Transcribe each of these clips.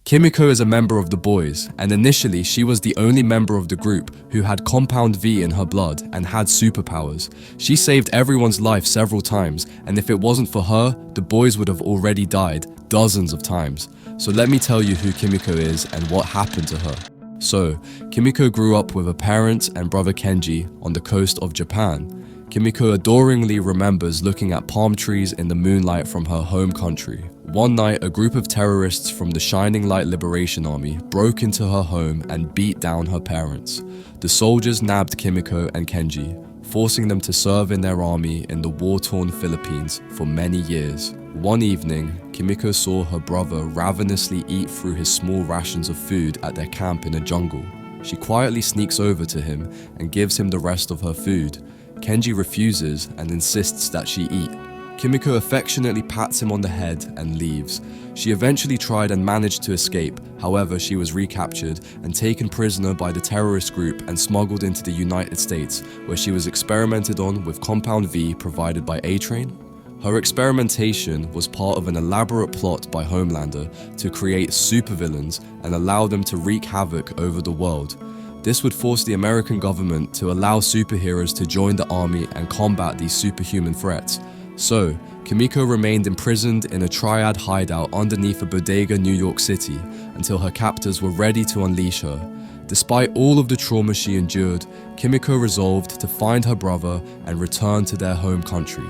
Kimiko is a member of the boys, and initially she was the only member of the group who had Compound V in her blood and had superpowers. She saved everyone's life several times, and if it wasn't for her, the boys would have already died dozens of times. So let me tell you who Kimiko is and what happened to her. So, Kimiko grew up with her parents and brother Kenji on the coast of Japan. Kimiko adoringly remembers looking at palm trees in the moonlight from her home country. One night, a group of terrorists from the Shining Light Liberation Army broke into her home and beat down her parents. The soldiers nabbed Kimiko and Kenji, forcing them to serve in their army in the war-torn Philippines for many years. One evening, Kimiko saw her brother ravenously eat through his small rations of food at their camp in a jungle. She quietly sneaks over to him and gives him the rest of her food. Kenji refuses and insists that she eat. Kimiko affectionately pats him on the head and leaves. She eventually tried and managed to escape, however she was recaptured and taken prisoner by the terrorist group and smuggled into the United States, where she was experimented on with Compound V provided by A-Train. Her experimentation was part of an elaborate plot by Homelander to create supervillains and allow them to wreak havoc over the world. This would force the American government to allow superheroes to join the army and combat these superhuman threats. So, Kimiko remained imprisoned in a triad hideout underneath a bodega, New York City, until her captors were ready to unleash her. Despite all of the trauma she endured, Kimiko resolved to find her brother and return to their home country.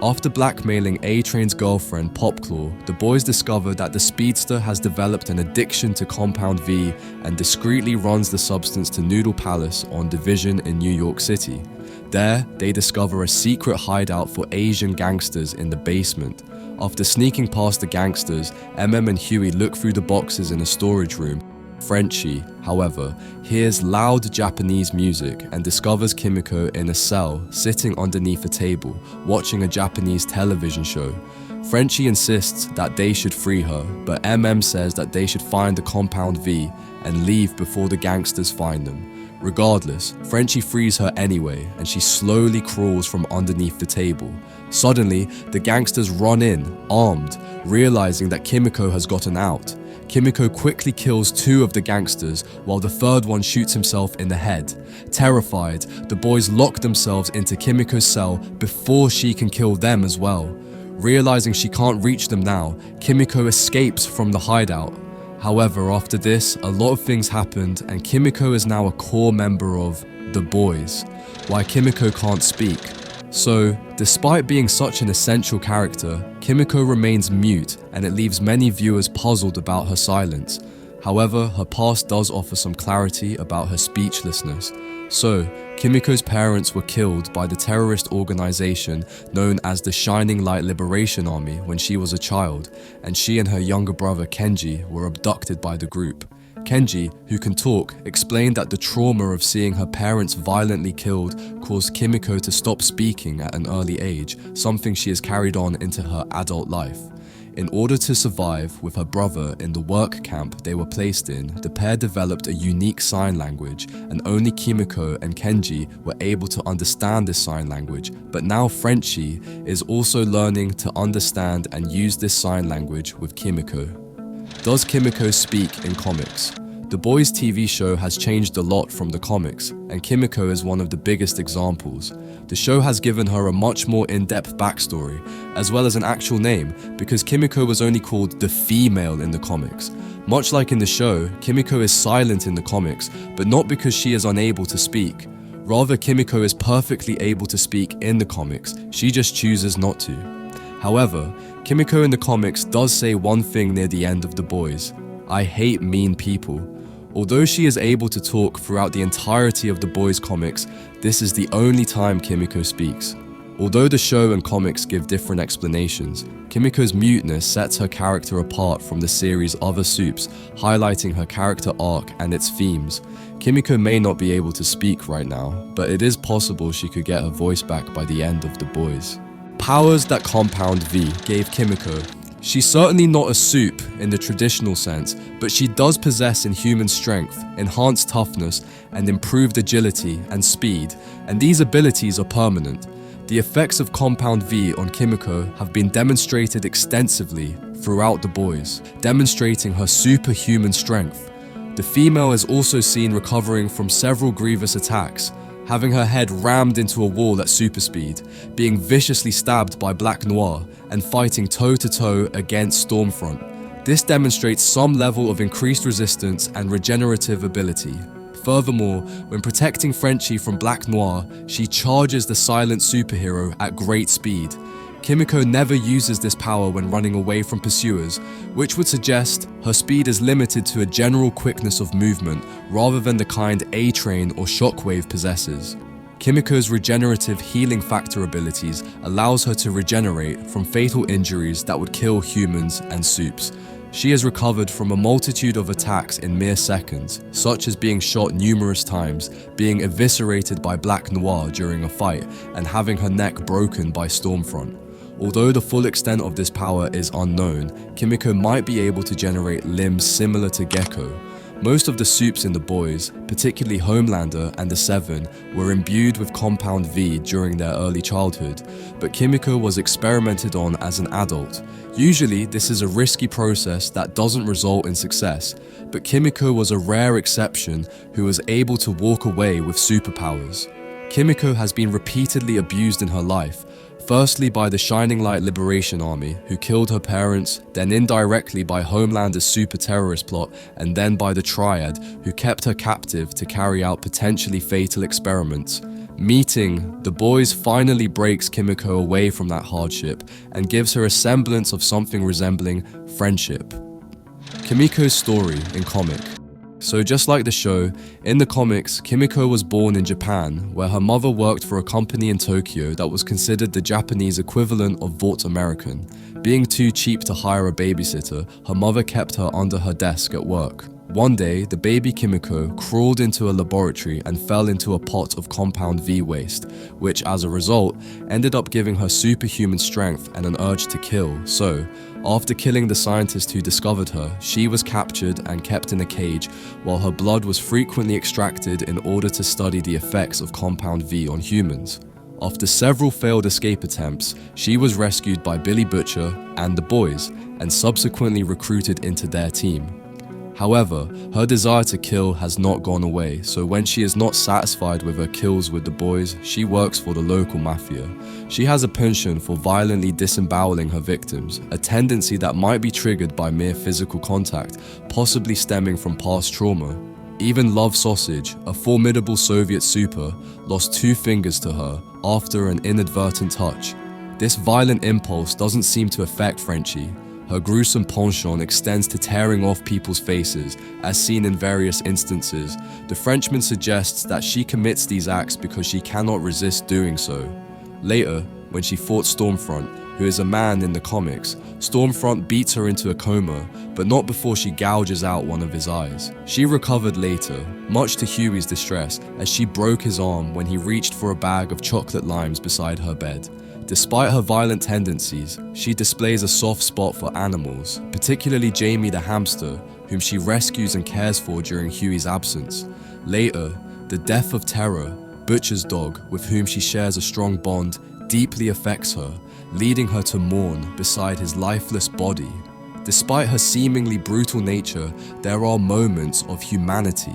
After blackmailing A-Train's girlfriend, Popclaw, the boys discover that the speedster has developed an addiction to Compound V and discreetly runs the substance to Noodle Palace on Division in New York City. There, they discover a secret hideout for Asian gangsters in the basement. After sneaking past the gangsters, MM and Huey look through the boxes in a storage room. Frenchie, however, hears loud Japanese music and discovers Kimiko in a cell sitting underneath a table, watching a Japanese television show. Frenchie insists that they should free her, but MM says that they should find the Compound V and leave before the gangsters find them. Regardless, Frenchie frees her anyway, and she slowly crawls from underneath the table. Suddenly, the gangsters run in, armed, realizing that Kimiko has gotten out. Kimiko quickly kills two of the gangsters, while the third one shoots himself in the head. Terrified, the boys lock themselves into Kimiko's cell before she can kill them as well. Realizing she can't reach them now, Kimiko escapes from the hideout. However, after this, a lot of things happened, and Kimiko is now a core member of the boys, while Kimiko can't speak. So, despite being such an essential character, Kimiko remains mute, and it leaves many viewers puzzled about her silence. However, her past does offer some clarity about her speechlessness. So, Kimiko's parents were killed by the terrorist organization known as the Shining Light Liberation Army when she was a child, and she and her younger brother Kenji were abducted by the group. Kenji, who can talk, explained that the trauma of seeing her parents violently killed caused Kimiko to stop speaking at an early age, something she has carried on into her adult life. In order to survive with her brother in the work camp they were placed in, the pair developed a unique sign language, and only Kimiko and Kenji were able to understand this sign language, but now Frenchie is also learning to understand and use this sign language with Kimiko. Does Kimiko speak in comics? The Boys TV show has changed a lot from the comics, and Kimiko is one of the biggest examples. The show has given her a much more in-depth backstory, as well as an actual name, because Kimiko was only called the female in the comics. Much like in the show, Kimiko is silent in the comics, but not because she is unable to speak. Rather, Kimiko is perfectly able to speak in the comics, she just chooses not to. However, Kimiko in the comics does say one thing near the end of The Boys: "I hate mean people." Although she is able to talk throughout the entirety of the Boys comics, this is the only time Kimiko speaks. Although the show and comics give different explanations, Kimiko's muteness sets her character apart from the series' other supes, highlighting her character arc and its themes. Kimiko may not be able to speak right now, but it is possible she could get her voice back by the end of The Boys. Powers that Compound V gave Kimiko. She's certainly not a supe in the traditional sense, but she does possess inhuman strength, enhanced toughness, and improved agility and speed, and these abilities are permanent. The effects of Compound V on Kimiko have been demonstrated extensively throughout the boys, demonstrating her superhuman strength. The female is also seen recovering from several grievous attacks, having her head rammed into a wall at super speed, being viciously stabbed by Black Noir, and fighting toe-to-toe against Stormfront. This demonstrates some level of increased resistance and regenerative ability. Furthermore, when protecting Frenchie from Black Noir, she charges the silent superhero at great speed. Kimiko never uses this power when running away from pursuers, which would suggest her speed is limited to a general quickness of movement rather than the kind A-Train or Shockwave possesses. Kimiko's regenerative healing factor abilities allows her to regenerate from fatal injuries that would kill humans and supes. She has recovered from a multitude of attacks in mere seconds, such as being shot numerous times, being eviscerated by Black Noir during a fight, and having her neck broken by Stormfront. Although the full extent of this power is unknown, Kimiko might be able to generate limbs similar to Gecko. Most of the supes in the boys, particularly Homelander and the Seven, were imbued with Compound V during their early childhood, but Kimiko was experimented on as an adult. Usually, this is a risky process that doesn't result in success, but Kimiko was a rare exception who was able to walk away with superpowers. Kimiko has been repeatedly abused in her life, firstly by the Shining Light Liberation Army, who killed her parents, then indirectly by Homelander's super terrorist plot, and then by the Triad, who kept her captive to carry out potentially fatal experiments. Meeting the boys finally breaks Kimiko away from that hardship and gives her a semblance of something resembling friendship. Kimikos Story in comic. So just like the show, in the comics, Kimiko was born in Japan, where her mother worked for a company in Tokyo that was considered the Japanese equivalent of Vought American. Being too cheap to hire a babysitter, her mother kept her under her desk at work. One day, the baby Kimiko crawled into a laboratory and fell into a pot of Compound V waste, which as a result, ended up giving her superhuman strength and an urge to kill. So, after killing the scientist who discovered her, she was captured and kept in a cage while her blood was frequently extracted in order to study the effects of Compound V on humans. After several failed escape attempts, she was rescued by Billy Butcher and the boys, and subsequently recruited into their team. However, her desire to kill has not gone away, so when she is not satisfied with her kills with the boys, she works for the local mafia. She has a penchant for violently disemboweling her victims, a tendency that might be triggered by mere physical contact, possibly stemming from past trauma. Even Love Sausage, a formidable Soviet super, lost 2 fingers to her after an inadvertent touch. This violent impulse doesn't seem to affect Frenchie. Her gruesome penchant extends to tearing off people's faces, as seen in various instances. The Frenchman suggests that she commits these acts because she cannot resist doing so. Later, when she fought Stormfront, who is a man in the comics, Stormfront beats her into a coma, but not before she gouges out one of his eyes. She recovered later, much to Huey's distress, as she broke his arm when he reached for a bag of chocolate limes beside her bed. Despite her violent tendencies, she displays a soft spot for animals, particularly Jamie the hamster, whom she rescues and cares for during Huey's absence. Later, the death of Terror, Butcher's dog, with whom she shares a strong bond, deeply affects her, leading her to mourn beside his lifeless body. Despite her seemingly brutal nature, there are moments of humanity.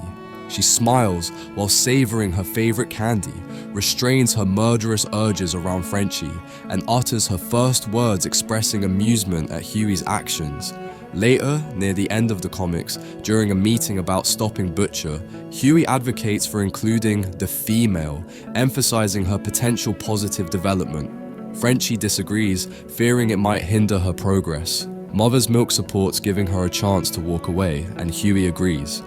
She smiles while savoring her favorite candy, restrains her murderous urges around Frenchie, and utters her first words expressing amusement at Huey's actions. Later, near the end of the comics, during a meeting about stopping Butcher, Huey advocates for including the female, emphasizing her potential positive development. Frenchie disagrees, fearing it might hinder her progress. Mother's Milk supports giving her a chance to walk away, and Huey agrees.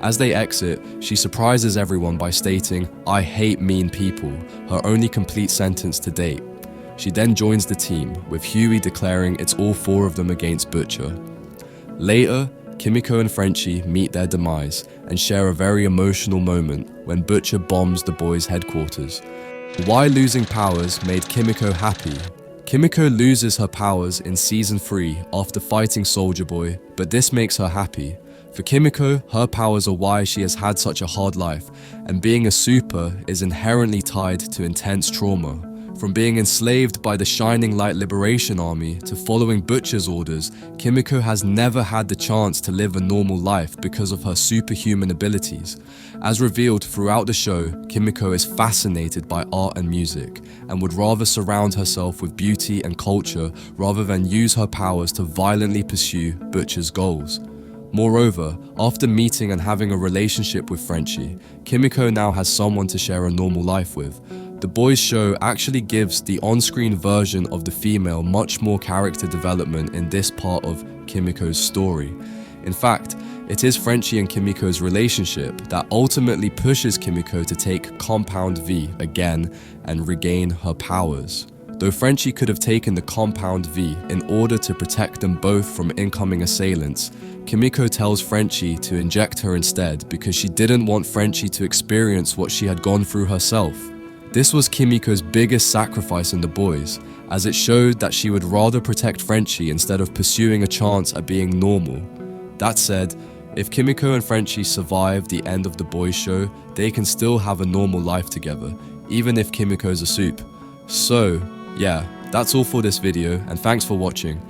As they exit, she surprises everyone by stating, "I hate mean people," her only complete sentence to date. She then joins the team, with Huey declaring it's all 4 of them against Butcher. Later, Kimiko and Frenchie meet their demise and share a very emotional moment when Butcher bombs the boys' headquarters. Why losing powers made Kimiko happy? Kimiko loses her powers in Season 3 after fighting Soldier Boy, but this makes her happy. For Kimiko, her powers are why she has had such a hard life, and being a super is inherently tied to intense trauma. From being enslaved by the Shining Light Liberation Army to following Butcher's orders, Kimiko has never had the chance to live a normal life because of her superhuman abilities. As revealed throughout the show, Kimiko is fascinated by art and music, and would rather surround herself with beauty and culture rather than use her powers to violently pursue Butcher's goals. Moreover, after meeting and having a relationship with Frenchie, Kimiko now has someone to share a normal life with. The boys' show actually gives the on-screen version of the female much more character development in this part of Kimiko's story. In fact, it is Frenchie and Kimiko's relationship that ultimately pushes Kimiko to take Compound V again and regain her powers. Though Frenchie could have taken the Compound V in order to protect them both from incoming assailants, Kimiko tells Frenchie to inject her instead because she didn't want Frenchie to experience what she had gone through herself. This was Kimiko's biggest sacrifice in the boys, as it showed that she would rather protect Frenchie instead of pursuing a chance at being normal. That said, if Kimiko and Frenchie survive the end of the boys' show, they can still have a normal life together, even if Kimiko's a soup. So, yeah, that's all for this video, and thanks for watching.